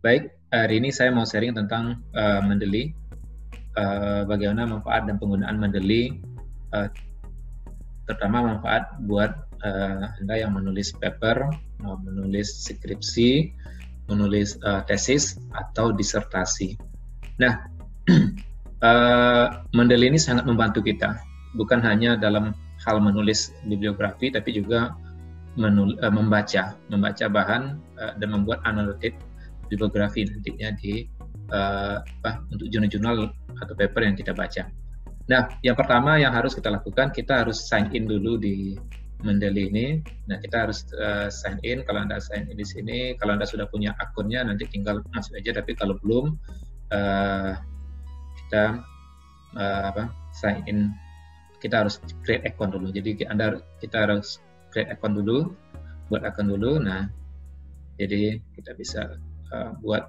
Baik, hari ini saya mau sharing tentang Mendeley, bagaimana manfaat dan penggunaan Mendeley, terutama manfaat buat Anda yang menulis paper, menulis skripsi, menulis tesis atau disertasi. Nah, Mendeley ini sangat membantu kita, bukan hanya dalam hal menulis bibliografi, tapi juga membaca bahan dan membuat annotated bibliografi nantinya di untuk jurnal-jurnal atau paper yang kita baca. Nah, yang pertama yang harus kita lakukan, kita harus sign in dulu di Mendeley ini. Nah, kita harus sign in. Kalau Anda sign in di sini, kalau Anda sudah punya akunnya, nanti tinggal masuk aja. Tapi kalau belum, kita sign in. Kita harus create account dulu. Jadi kita harus create account dulu, buat akun dulu. Nah, jadi kita bisa buat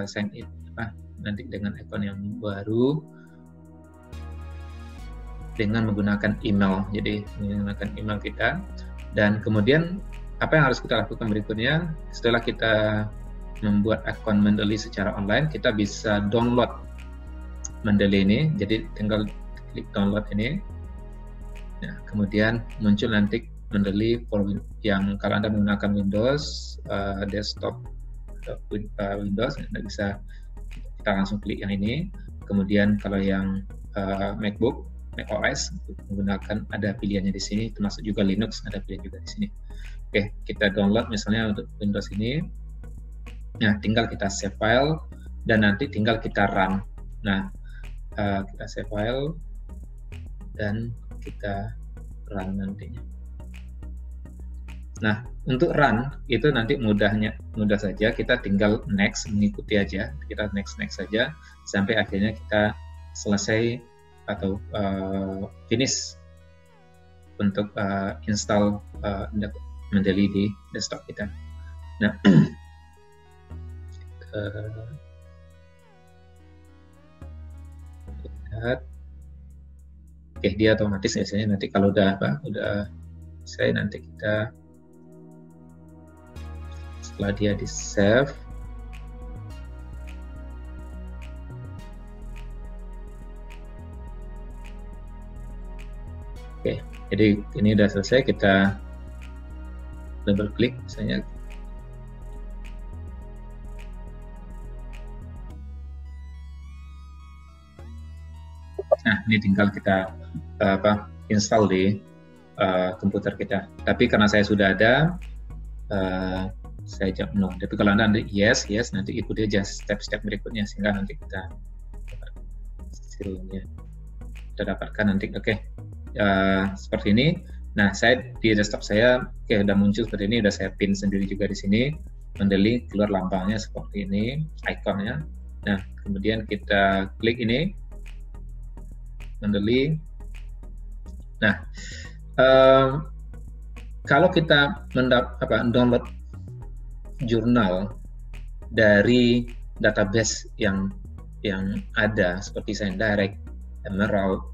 sign in nanti dengan akun yang baru dengan menggunakan email. Jadi menggunakan email kita, dan kemudian apa yang harus kita lakukan berikutnya setelah kita membuat akun Mendeley secara online, kita bisa download Mendeley ini. Jadi tinggal klik download ini. Nah, kemudian muncul nanti Mendeley for yang kalau Anda menggunakan Windows desktop Windows, Anda bisa kita langsung klik yang ini. Kemudian kalau yang MacBook, macOS menggunakan ada pilihannya di sini, termasuk juga Linux ada pilihan juga di sini. Oke, kita download misalnya untuk Windows ini. Nah, tinggal kita save file dan nanti tinggal kita run. Nah, kita save file dan kita run nantinya. Nah, untuk run itu nanti mudah saja, kita tinggal next, mengikuti aja, kita next saja sampai akhirnya kita selesai atau finish untuk install Mendeley di desktop kita. Nah, lihat, oke, dia otomatis biasanya nanti kalau udah selesai, nanti kita setelah dia di save, oke, jadi ini udah selesai, kita double klik misalnya. Nah, ini tinggal kita install di komputer kita. Tapi karena saya sudah ada, saya jawab no. Tapi kalau Anda yes, nanti ikuti aja step-step berikutnya sehingga nanti kita hasilnya kita dapatkan nanti. Oke, seperti ini. Nah, saya di desktop saya udah muncul seperti ini, udah saya pin sendiri juga di sini. Mendeley keluar lambangnya seperti ini, ikonnya. Nah, kemudian kita klik ini Mendeley. Nah, kalau kita download jurnal dari database yang ada seperti ScienDirect, Emerald,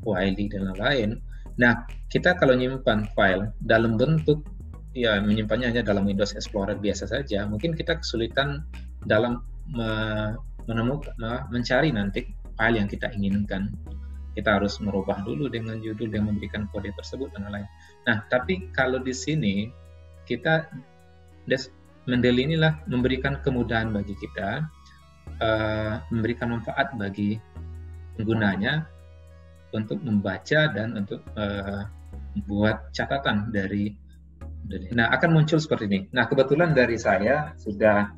Wiley dan lain-lain. Nah, kita kalau menyimpan file dalam bentuk menyimpannya hanya dalam Windows Explorer biasa saja, mungkin kita kesulitan dalam mencari nanti file yang kita inginkan. Kita harus merubah dulu dengan judul yang memberikan kode tersebut dan lain-lain. Nah, tapi kalau di sini kita Mendeley inilah memberikan kemudahan bagi kita, memberikan manfaat bagi penggunanya untuk membaca dan untuk membuat catatan dari Mendeley. Nah, akan muncul seperti ini. Nah, kebetulan dari saya sudah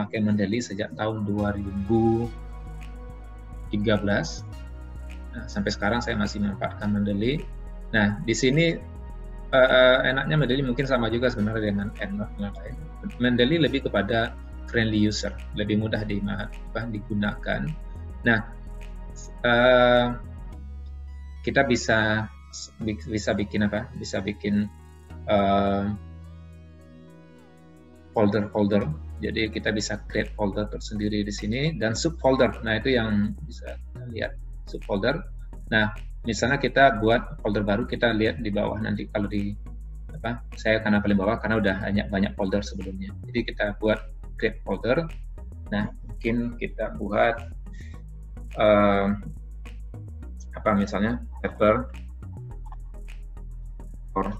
pakai Mendeley sejak tahun 2013. Nah, sampai sekarang saya masih memanfaatkan Mendeley. Nah, di sini enaknya Mendeley mungkin sama juga sebenarnya dengan EndNote yang lain. Mendeley lebih kepada friendly user, lebih mudah digunakan. Nah, kita bisa bikin folder-folder. Jadi kita bisa create folder tersendiri di sini dan subfolder. Nah, itu yang bisa kita lihat, subfolder. Nah, misalnya kita buat folder baru, kita lihat di bawah nanti. Kalau saya karena paling bawah karena udah banyak folder sebelumnya. Jadi kita buat create folder. Nah, mungkin kita buat apa misalnya paper for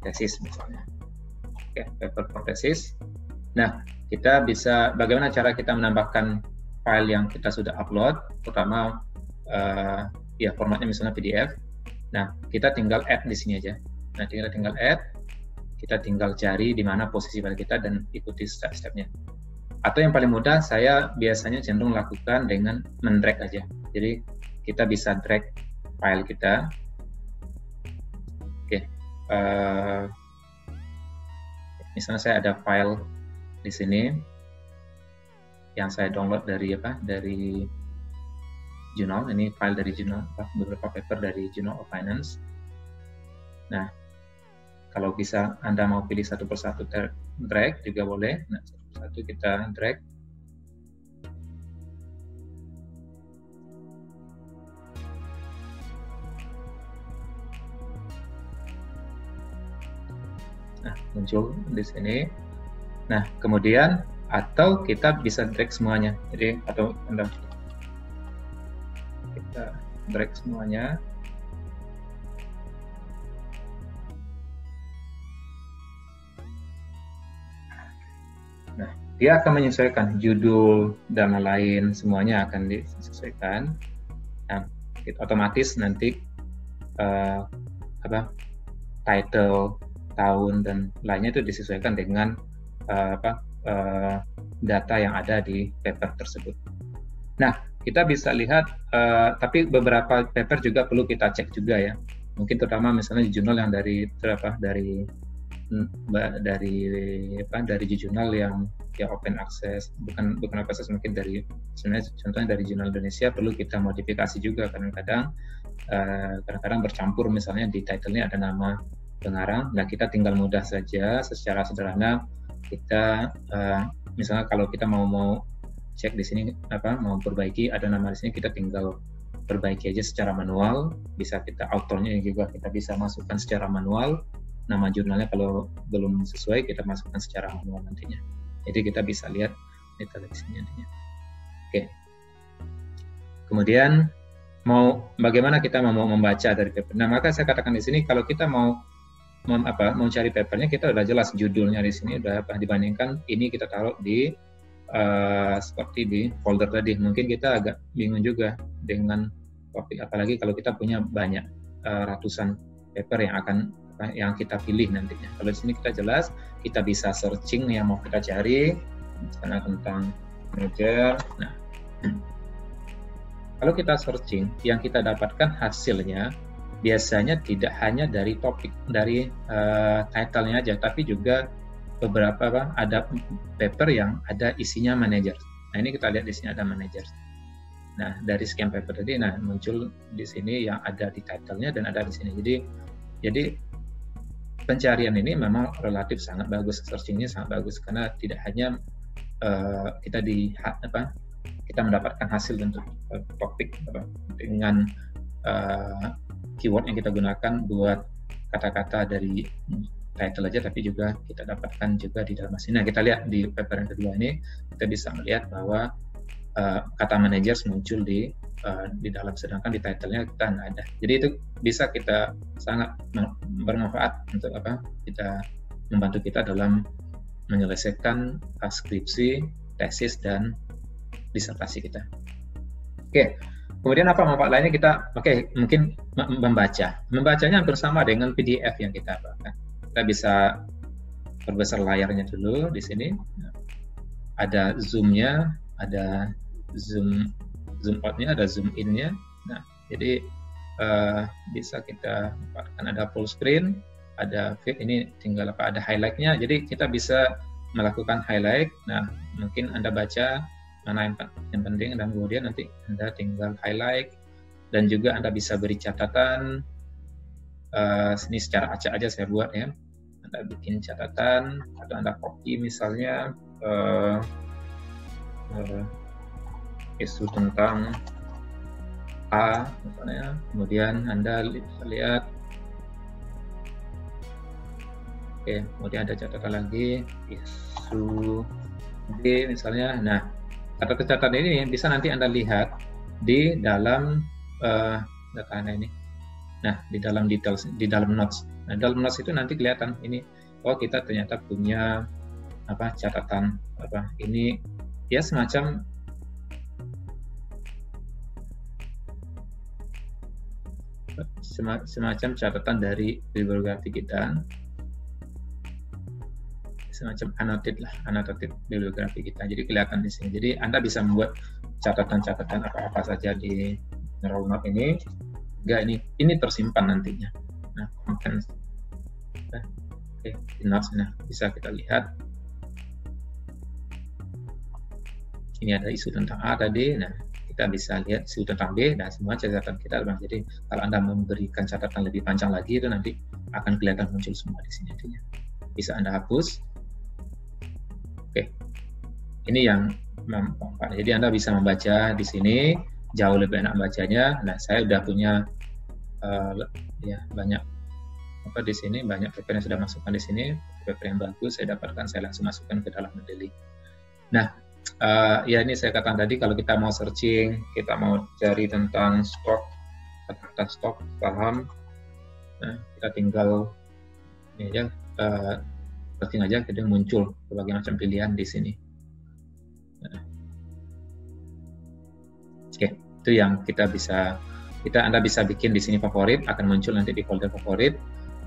thesis misalnya. Oke, paper for thesis. Nah, kita bisa, bagaimana cara kita menambahkan file yang kita sudah upload, terutama ya formatnya misalnya PDF. Nah, kita tinggal add di sini aja. Nah, kita tinggal add, kita tinggal cari di mana posisi file kita dan ikuti step-stepnya. Atau yang paling mudah, saya biasanya cenderung lakukan dengan mendrag aja. Jadi kita bisa drag file kita. Oke, misalnya saya ada file di sini yang saya download dari dari jurnal. Ini file dari jurnal, beberapa paper dari Journal of Finance. Nah, kalau bisa Anda mau pilih satu persatu drag juga boleh. Nah, satu persatu kita drag. Nah, muncul di sini. Nah, kemudian atau kita bisa drag semuanya. Jadi atau Anda kita drag semuanya. Nah, dia akan menyesuaikan judul dan lain semuanya akan disesuaikan. Nah, otomatis nanti title, tahun dan lainnya itu disesuaikan dengan data yang ada di paper tersebut. Nah, kita bisa lihat, tapi beberapa paper juga perlu kita cek juga ya. Mungkin terutama misalnya di jurnal yang dari jurnal yang open access, bukan open access, mungkin dari sebenarnya contohnya dari jurnal Indonesia perlu kita modifikasi juga. Kadang-kadang bercampur, misalnya di title-nya ada nama pengarang. Nah, kita tinggal mudah saja secara sederhana kita misalnya kalau kita mau cek di sini mau perbaiki ada nama di sini, kita tinggal perbaiki aja secara manual. Bisa kita autornya juga kita bisa masukkan secara manual. Nama jurnalnya kalau belum sesuai kita masukkan secara manual nantinya. Jadi kita bisa lihat detail di sini nantinya. Oke. Kemudian bagaimana kita mau membaca dari paper. Nah, maka saya katakan di sini kalau kita mau cari papernya, kita udah jelas judulnya di sini udah dibandingkan ini kita taruh di seperti di folder tadi. Mungkin kita agak bingung juga dengan topik, apalagi kalau kita punya banyak ratusan paper yang kita pilih nantinya. Kalau di sini kita jelas, kita bisa searching yang mau kita cari, misalnya tentang manager. Nah, kalau kita searching, yang kita dapatkan hasilnya biasanya tidak hanya dari topik, dari title-nya aja, tapi juga beberapa ada paper yang ada isinya manager. Nah, ini kita lihat di sini ada manager. Nah, dari sekian paper tadi, nah muncul di sini yang ada di title-nya dan ada di sini. Jadi pencarian ini memang relatif sangat bagus, searching-nya sangat bagus karena tidak hanya kita mendapatkan hasil untuk topik dengan keyword yang kita gunakan buat kata-kata dari title aja, tapi juga kita dapatkan juga di dalam sini. Nah, kita lihat di paper yang kedua ini, kita bisa melihat bahwa kata managers muncul di dalam, sedangkan di title-nya kita nggak ada. Jadi itu bisa kita sangat bermanfaat untuk kita membantu kita dalam menyelesaikan skripsi, tesis dan disertasi kita. Oke. Kemudian apa manfaat lainnya mungkin membacanya hampir sama dengan PDF yang kita pakai. Kita bisa perbesar layarnya dulu di sini. Ada zoom-nya, ada zoom out-nya, ada zoom in-nya. Nah, jadi bisa kita dapatkan ada full screen, ada fit, ini tinggal ada highlight-nya. Jadi kita bisa melakukan highlight. Nah, mungkin Anda baca mana yang penting dan kemudian nanti Anda tinggal highlight, dan juga Anda bisa beri catatan. Ini secara acak aja saya buat ya. Anda bikin catatan atau Anda copy misalnya isu tentang A misalnya, kemudian Anda lihat Oke, kemudian ada catatan lagi, isu D misalnya. Nah, catatan ini bisa nanti Anda lihat di dalam data Anda ini. Nah, di dalam details, di dalam notes. Nah, dalam notes itu nanti kelihatan ini, oh kita ternyata punya apa catatan apa ini ya semacam catatan dari bibliografi kita, semacam annotated bibliografi kita. Jadi kelihatan di sini. Jadi Anda bisa membuat catatan-catatan apa-apa saja di neural note ini. Enggak, ini tersimpan nantinya. Nah, content. Oke, di notes. Nah, bisa kita lihat. Ini ada isu tentang A tadi. Nah, kita bisa lihat isu tentang B dan semua catatan kita. Jadi kalau Anda memberikan catatan lebih panjang lagi itu nanti akan kelihatan muncul semua di sini. Bisa Anda hapus. Oke, ini yang manfaat. Jadi Anda bisa membaca di sini jauh lebih enak bacanya. Nah, saya udah punya ya banyak apa di sini, banyak paper yang sudah masukkan di sini, paper yang bagus saya dapatkan, saya langsung masukkan ke dalam Mendeley. Nah, ya ini saya katakan tadi kalau kita mau searching, kita mau cari tentang stok, kata stok, saham, nah, kita tinggal ini aja, searching aja, kemudian muncul berbagai macam pilihan di sini. Nah. Oke, itu yang Anda bisa bikin di sini favorit, akan muncul nanti di folder favorit.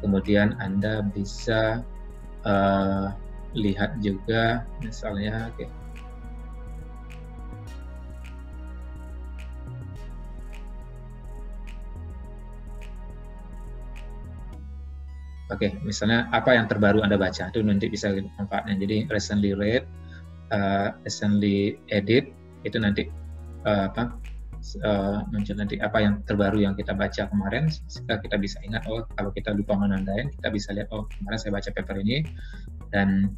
Kemudian Anda bisa lihat juga misalnya, Oke, misalnya apa yang terbaru Anda baca, itu nanti bisa manfaatnya. Jadi recently read, recently edit, itu nanti muncul nanti apa yang terbaru yang kita baca kemarin, sehingga kita bisa ingat, oh kalau kita lupa menandain, kita bisa lihat, oh kemarin saya baca paper ini, dan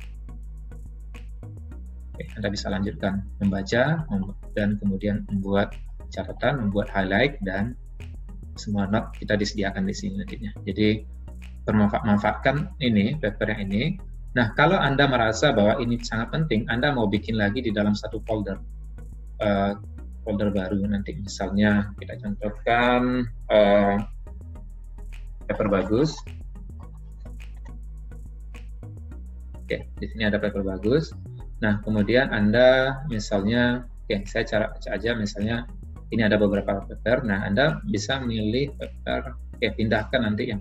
Anda bisa lanjutkan membaca, dan kemudian membuat catatan, membuat highlight, dan semua note kita disediakan di sini nantinya. Jadi manfaatkan ini, paper yang ini. Nah, kalau Anda merasa bahwa ini sangat penting, Anda mau bikin lagi di dalam satu folder, folder baru nanti. Misalnya kita contohkan paper bagus. Oke, di sini ada paper bagus. Nah, kemudian Anda misalnya, saya cara aja misalnya ini ada beberapa paper. Nah, Anda bisa milih paper, pindahkan nanti yang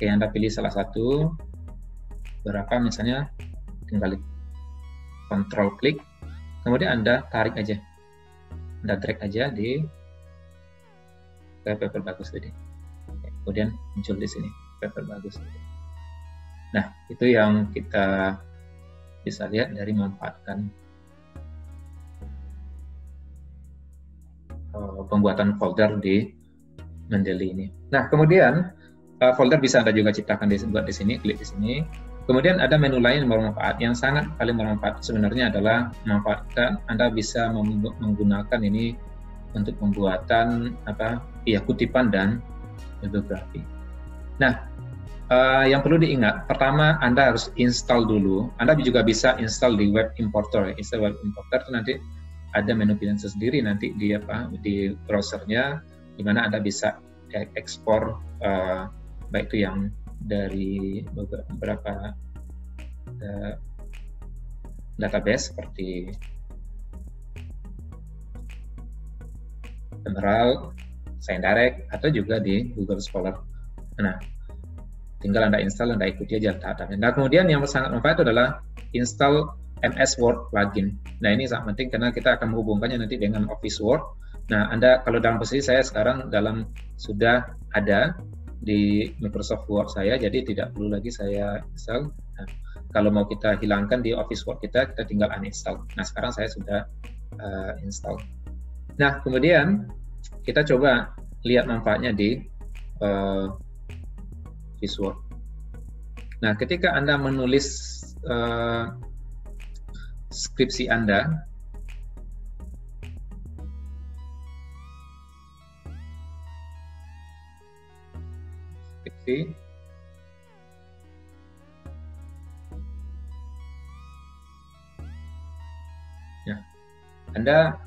Anda pilih salah satu, berapa misalnya, tinggal control klik, kemudian Anda tarik aja, Anda drag aja di paper bagus tadi, kemudian muncul di sini paper bagus. Nah, itu yang kita bisa lihat dari memanfaatkan pembuatan folder di Mendeley ini. Nah, kemudian folder bisa Anda juga ciptakan buat di sini, klik di sini. Kemudian ada menu lain yang bermanfaat, yang sangat paling bermanfaat sebenarnya adalah memanfaatkan Anda bisa menggunakan ini untuk pembuatan kutipan dan bibliografi. Nah, yang perlu diingat, pertama Anda harus install dulu. Anda juga bisa install di web importer. Install web importer itu nanti ada menu pilihan sendiri nanti di browsernya, di mana Anda bisa ekspor baik itu yang dari beberapa database seperti Emerald, ScienDirect, atau juga di Google Scholar. Nah, tinggal Anda install, Anda ikuti aja tahapnya. Nah, kemudian yang sangat manfaat adalah install MS Word plugin. Nah, ini sangat penting karena kita akan menghubungkannya nanti dengan Office Word. Nah, Anda kalau dalam posisi saya sekarang sudah ada di Microsoft Word saya, jadi tidak perlu lagi saya install. Nah, kalau mau kita hilangkan di Office Word kita tinggal uninstall. Nah, sekarang saya sudah install. Nah, kemudian kita coba lihat manfaatnya di Visual. Nah, ketika Anda menulis skripsi Anda, Ya. Anda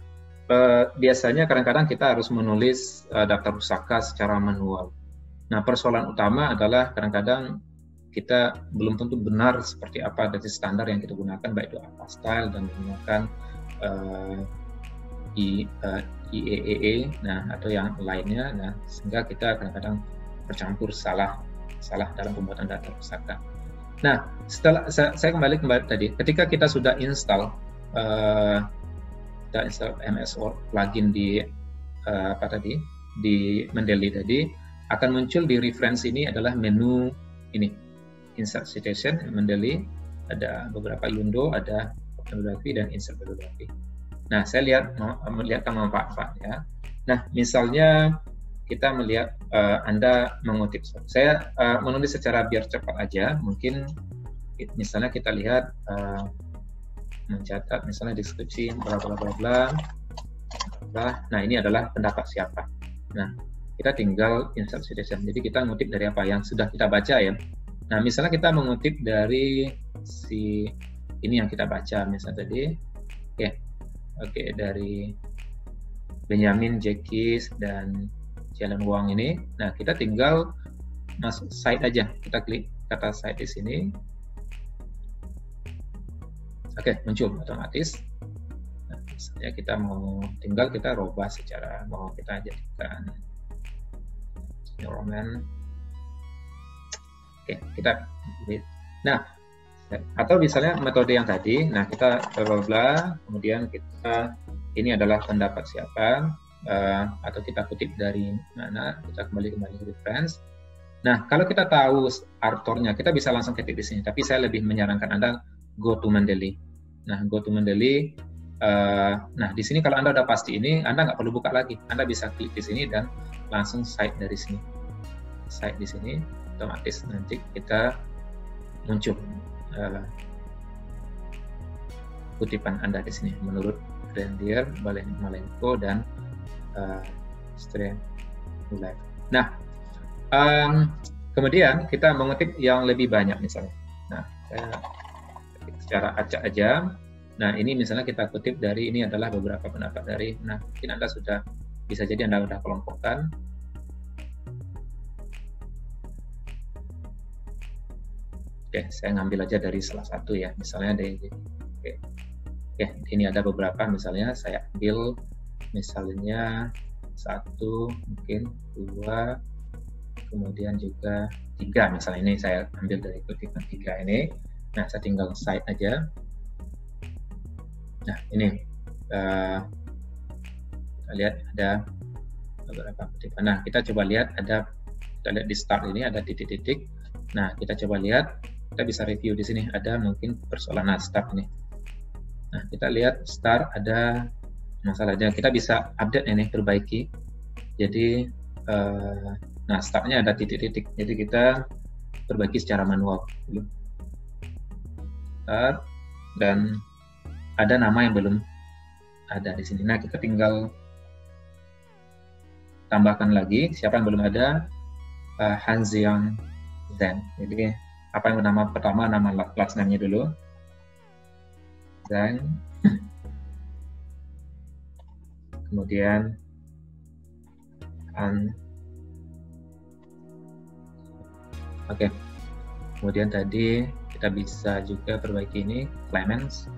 biasanya kadang-kadang kita harus menulis daftar pusaka secara manual. Nah, persoalan utama adalah kadang-kadang kita belum tentu benar seperti apa dari standar yang kita gunakan, baik itu apa style dan menggunakan IEEE, nah atau yang lainnya, nah sehingga kita kadang-kadang bercampur salah dalam pembuatan daftar pusaka. Nah, setelah saya kembali tadi, ketika kita sudah install MS Word plugin di di Mendeley tadi, akan muncul di reference ini adalah menu ini, insert citation Mendeley, ada beberapa window, ada bibliografi dan insert bibliografi. Nah, saya melihat manfaat-manfaatnya. Nah, misalnya kita melihat Anda mengutip, saya menulis secara biar cepat aja, mungkin misalnya kita lihat mencatat misalnya deskripsi bla bla bla bla. Nah, ini adalah pendapat siapa. Nah, kita tinggal insert citation. Jadi kita ngutip dari apa yang sudah kita baca ya. Nah, misalnya kita mengutip dari si ini yang kita baca misalnya tadi. Oke, dari Benjamin Jenkins dan Jalan Wang ini. Nah, kita tinggal masuk site aja. Kita klik kata site di sini. Oke, muncul otomatis. Nah, misalnya kita tinggal kita robah secara mau kita jadikan Roman. Oke, kita nah, atau misalnya metode yang tadi, nah kita bla kemudian kita ini adalah pendapat siapa, atau kita kutip dari mana, kita kembali ke reference. Nah, kalau kita tahu authornya, kita bisa langsung ketik di sini. Tapi saya lebih menyarankan Anda go to Mendeley. Nah, go to Mendeley. Nah, di sini kalau Anda udah pasti ini, Anda nggak perlu buka lagi. Anda bisa klik di sini dan langsung cite dari sini. Cite di sini, otomatis nanti kita muncul kutipan Anda di sini menurut Grandier, Malenko dan Strenulife. Nah, kemudian kita mengutip yang lebih banyak misalnya. Nah, saya secara acak aja. Nah, ini misalnya kita kutip dari, ini adalah beberapa pendapat dari, nah mungkin Anda sudah, bisa jadi Anda sudah kelompokkan. Oke, saya ngambil aja dari salah satu ya, misalnya dari, oke, ini ada beberapa, misalnya saya ambil, misalnya 1, mungkin 2, kemudian juga 3, misalnya ini saya ambil dari kutipan 3 ini. Nah, saya tinggal cite aja. Nah, ini kita lihat ada beberapa kutipan. Nah, kita coba lihat kita lihat di start ini ada titik-titik. Nah, kita coba lihat, kita bisa review di sini, ada mungkin persoalan start ini. Nah, kita lihat start ada masalahnya, kita bisa update ini, perbaiki. Jadi, nah startnya ada titik-titik, jadi kita perbaiki secara manual. Start, dan ada nama yang belum ada di sini. Nah, kita tinggal tambahkan lagi, siapa yang belum ada, Hanziang Zhang. Jadi, apa yang nama pertama, nama last name-nya dulu. Zhang. Kemudian Oke. Kemudian tadi kita bisa juga perbaiki ini, Clemens.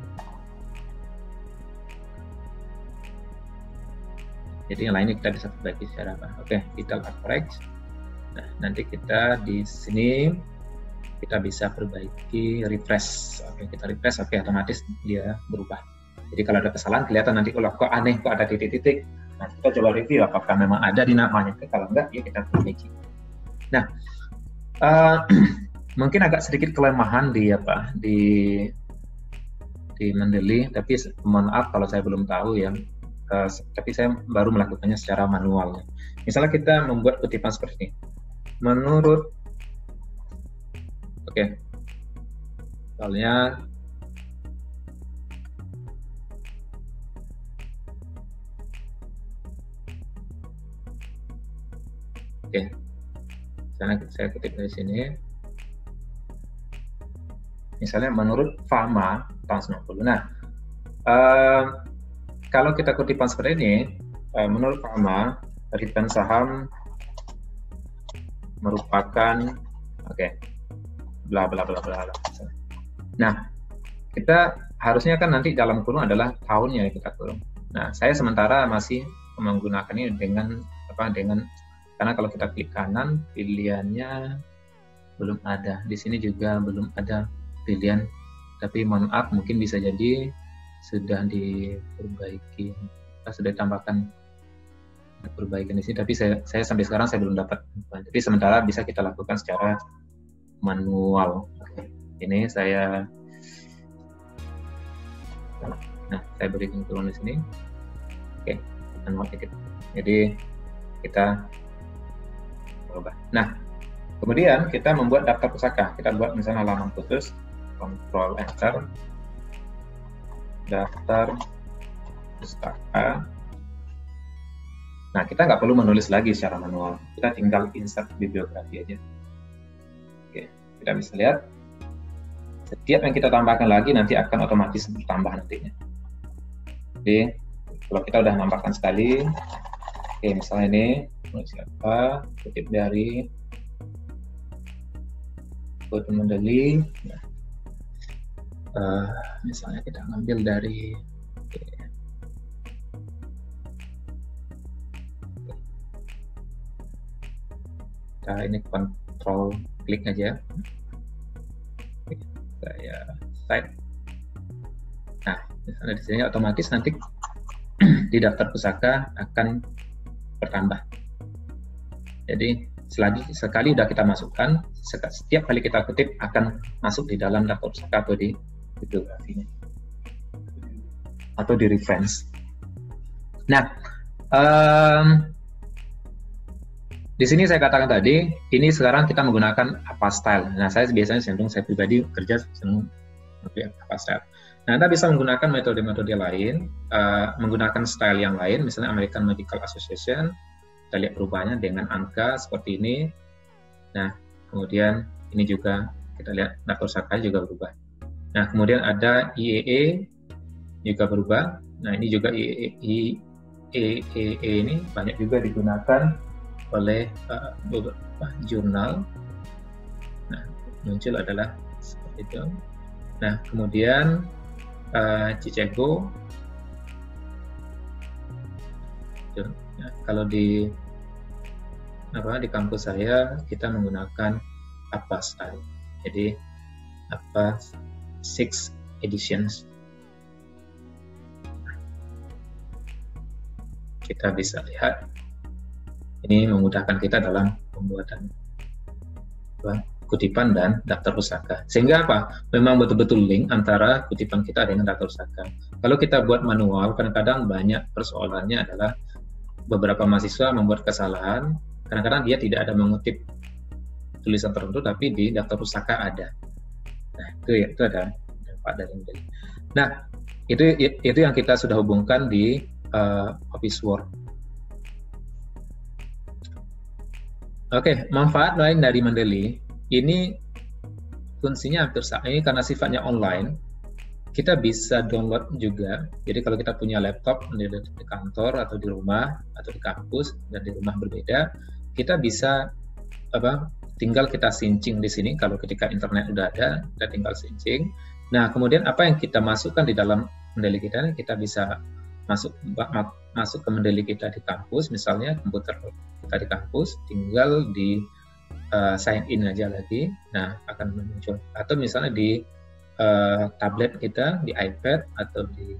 Jadi yang lainnya kita bisa perbaiki secara apa? Oke, detail correct. Nah, nanti kita di sini kita bisa perbaiki refresh. Oke, kita refresh, oke, otomatis dia berubah. Jadi kalau ada kesalahan kelihatan nanti, kalau kok aneh, kok ada titik-titik. Nah, kita coba review apakah memang ada di namanya. Kalau enggak, ya kita perbaiki. Nah, mungkin agak sedikit kelemahan di Mendeley, tapi mohon maaf kalau saya belum tahu ya. Tapi saya baru melakukannya secara manual. Misalnya kita membuat kutipan seperti ini. Menurut, oke, misalnya misalnya saya kutip dari sini. Misalnya menurut Fama tahun 90. Nah, Kalau kita kutipan seperti ini, menurut Pak Ama, return saham merupakan bla bla bla bla. Nah, kita harusnya kan nanti dalam kurung adalah tahunnya kita kurung. Nah, saya sementara masih menggunakan ini dengan karena kalau kita klik kanan pilihannya belum ada. Di sini juga belum ada pilihan. Tapi mohon maaf, mungkin bisa jadi sudah diperbaiki, sudah ditambahkan perbaikan di sini. Tapi saya sampai sekarang saya belum dapat. Jadi sementara bisa kita lakukan secara manual. Ini saya berikan turun di sini. Manual tiket. Jadi kita berubah. Nah, kemudian kita membuat daftar pusaka. Kita buat misalnya halaman khusus, Ctrl Enter, daftar pustaka. Nah, kita nggak perlu menulis lagi secara manual. Kita tinggal insert bibliografi aja. Kita bisa lihat setiap yang kita tambahkan lagi nanti akan otomatis bertambah nantinya. Jadi kalau kita udah nambahkan sekali, misalnya ini siapa, kutip dari Food Mendeley, misalnya kita ngambil dari kita ini kontrol klik aja, saya type. Nah, misalnya di sini otomatis nanti di daftar pusaka akan bertambah. Jadi sekali udah kita masukkan, setiap kali kita kutip akan masuk di dalam daftar pusaka atau di bibliografinya atau di reference. Nah, di sini saya katakan tadi, ini sekarang kita menggunakan apa style. Nah, saya biasanya cenderung, saya pribadi kerja cenderung apa style. Nah, Anda bisa menggunakan metode-metode lain, menggunakan style yang lain, misalnya American Medical Association. Kita lihat perubahannya dengan angka seperti ini. Nah, kemudian ini juga kita lihat daftar pusaka juga berubah. Nah, kemudian ada IEE juga berubah. Nah, ini juga IEE ini banyak juga digunakan oleh beberapa jurnal. Nah, muncul adalah seperti itu. Nah, kemudian Chicago. Nah, kalau di kampus saya kita menggunakan apa style. Jadi apa 6 editions. Kita bisa lihat ini memudahkan kita dalam pembuatan kutipan dan daftar pusaka. Sehingga apa? Memang betul-betul link antara kutipan kita dengan daftar pusaka. Kalau kita buat manual, kadang-kadang banyak persoalannya adalah beberapa mahasiswa membuat kesalahan. Kadang-kadang dia tidak ada mengutip tulisan tertentu, tapi di daftar pusaka ada. Nah, itu ada dampak dari ini. Nah, itu yang kita sudah hubungkan di Office Word. Oke, manfaat lain dari Mendeley ini fungsinya hampir sama. Ini karena sifatnya online, kita bisa download juga. Jadi kalau kita punya laptop di kantor atau di rumah atau di kampus dan di rumah berbeda, kita bisa tinggal kita syncing di sini. Kalau ketika internet udah ada, kita tinggal syncing. Nah, kemudian apa yang kita masukkan di dalam Mendeley kita bisa masuk ke Mendeley kita di kampus, misalnya komputer kita di kampus, tinggal di sign in aja lagi, nah akan muncul. Atau misalnya di tablet kita, di iPad atau di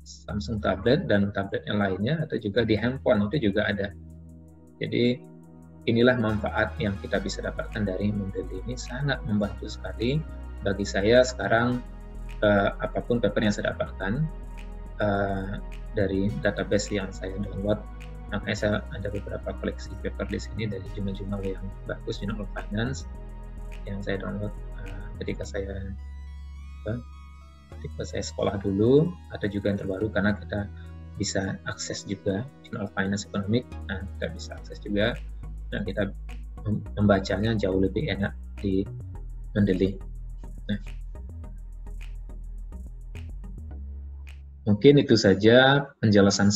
Samsung tablet dan tablet yang lainnya, atau juga di handphone itu juga ada. Jadi inilah manfaat yang kita bisa dapatkan dari Mendeley. Ini sangat membantu sekali bagi saya sekarang. Apapun paper yang saya dapatkan dari database yang saya download, makanya saya ada beberapa koleksi paper di sini dari jurnal-jurnal yang bagus, Journal of Finance yang saya download ketika saya sekolah dulu, atau juga yang terbaru karena kita bisa akses juga Journal of Finance Economic. Nah, kita bisa akses juga dan kita membacanya jauh lebih enak di Mendeley. Nah, Mungkin itu saja penjelasan